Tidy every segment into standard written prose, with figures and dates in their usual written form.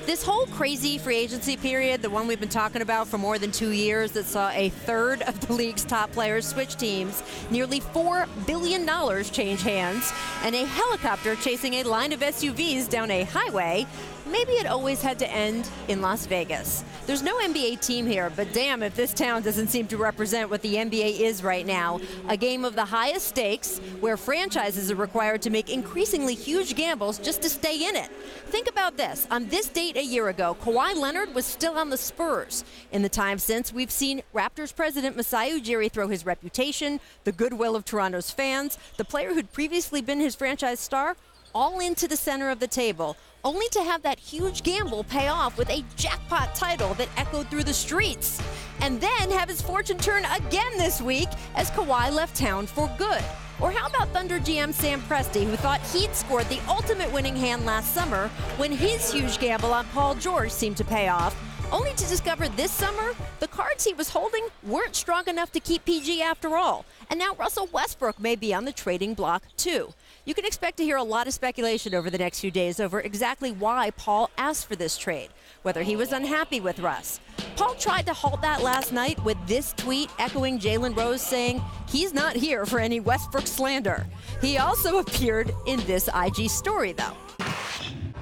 This whole crazy free agency period, the one we've been talking about for more than 2 years, that saw a third of the league's top players switch teams, nearly $4 billion change hands, and a helicopter chasing a line of SUVs down a highway, maybe it always had to end in Las Vegas. There's no NBA team here, but damn if this town doesn't seem to represent what the NBA is right now. A game of the highest stakes, where franchises are required to make increasingly huge gambles just to stay in it. Think about this. On this date a year ago, Kawhi Leonard was still on the Spurs. In the time since, we've seen Raptors president Masai Ujiri throw his reputation, the goodwill of Toronto's fans, the player who'd previously been his franchise star, all into the center of the table, only to have that huge gamble pay off with a jackpot title that echoed through the streets. And then have his fortune turn again this week as Kawhi left town for good. Or how about Thunder GM Sam Presti, who thought he'd scored the ultimate winning hand last summer when his huge gamble on Paul George seemed to pay off, only to discover this summer the cards he was holding weren't strong enough to keep PG after all. And now Russell Westbrook may be on the trading block too. You can expect to hear a lot of speculation over the next few days over exactly why Paul asked for this trade, whether he was unhappy with Russ. Paul tried to halt that last night with this tweet echoing Jalen Rose saying he's not here for any Westbrook slander. He also appeared in this IG story though.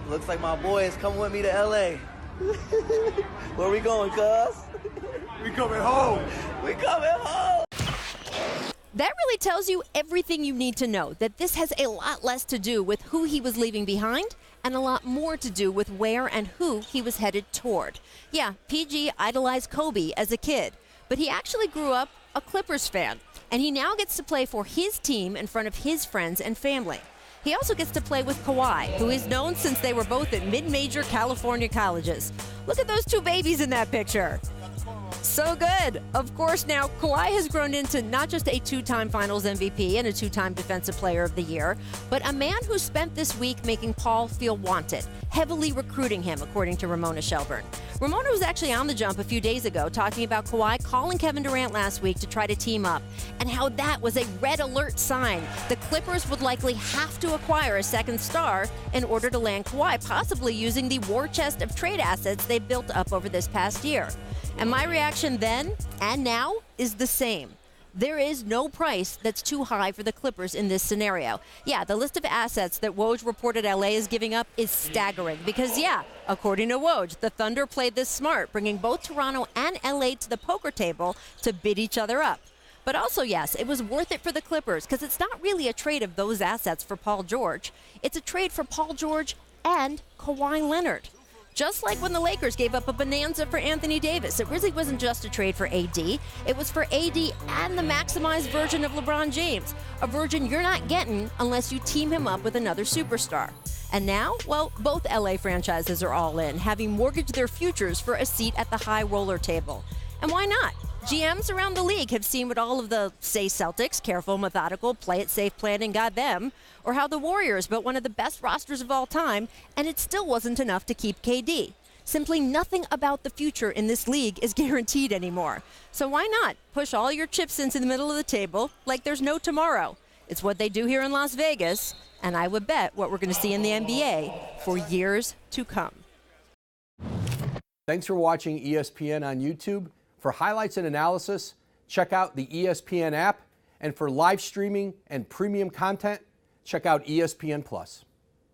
Looks like my boy is coming with me to LA. Where we going, cuz? We coming home. We coming home. That really tells you everything you need to know, that this has a lot less to do with who he was leaving behind and a lot more to do with where and who he was headed toward. Yeah, PG idolized Kobe as a kid, but he actually grew up a Clippers fan, and he now gets to play for his team in front of his friends and family. He also gets to play with Kawhi, who he's known since they were both at mid-major California colleges. Look at those two babies in that picture. So good. Of course, now Kawhi has grown into not just a two-time Finals MVP and a two-time Defensive Player of the Year, but a man who spent this week making Paul feel wanted, heavily recruiting him, according to Ramona Shelburne. Ramona was actually on the jump a few days ago talking about Kawhi calling Kevin Durant last week to try to team up, and how that was a red alert sign the Clippers would likely have to acquire a second star in order to land Kawhi, possibly using the war chest of trade assets they built up over this past year. And my reaction then and now is the same. There is no price that's too high for the Clippers in this scenario. Yeah, the list of assets that Woj reported LA is giving up is staggering because, yeah, according to Woj, the Thunder played this smart, bringing both Toronto and LA to the poker table to bid each other up. But also, yes, it was worth it for the Clippers because it's not really a trade of those assets for Paul George. It's a trade for Paul George and Kawhi Leonard. Just like when the Lakers gave up a bonanza for Anthony Davis, it really wasn't just a trade for AD. It was for AD and the maximized version of LeBron James, a version you're not getting unless you team him up with another superstar. And now, well, both LA franchises are all in, having mortgaged their futures for a seat at the high roller table. And why not? GMs around the league have seen what all of the, say, Celtics, careful, methodical, play it safe planning got them, or how the Warriors built one of the best rosters of all time, and it still wasn't enough to keep KD. Simply nothing about the future in this league is guaranteed anymore. So why not push all your chips into the middle of the table like there's no tomorrow? It's what they do here in Las Vegas, and I would bet what we're going to see in the NBA for years to come. Thanks for watching ESPN on YouTube. For highlights and analysis, check out the ESPN app. And for live streaming and premium content, check out ESPN+.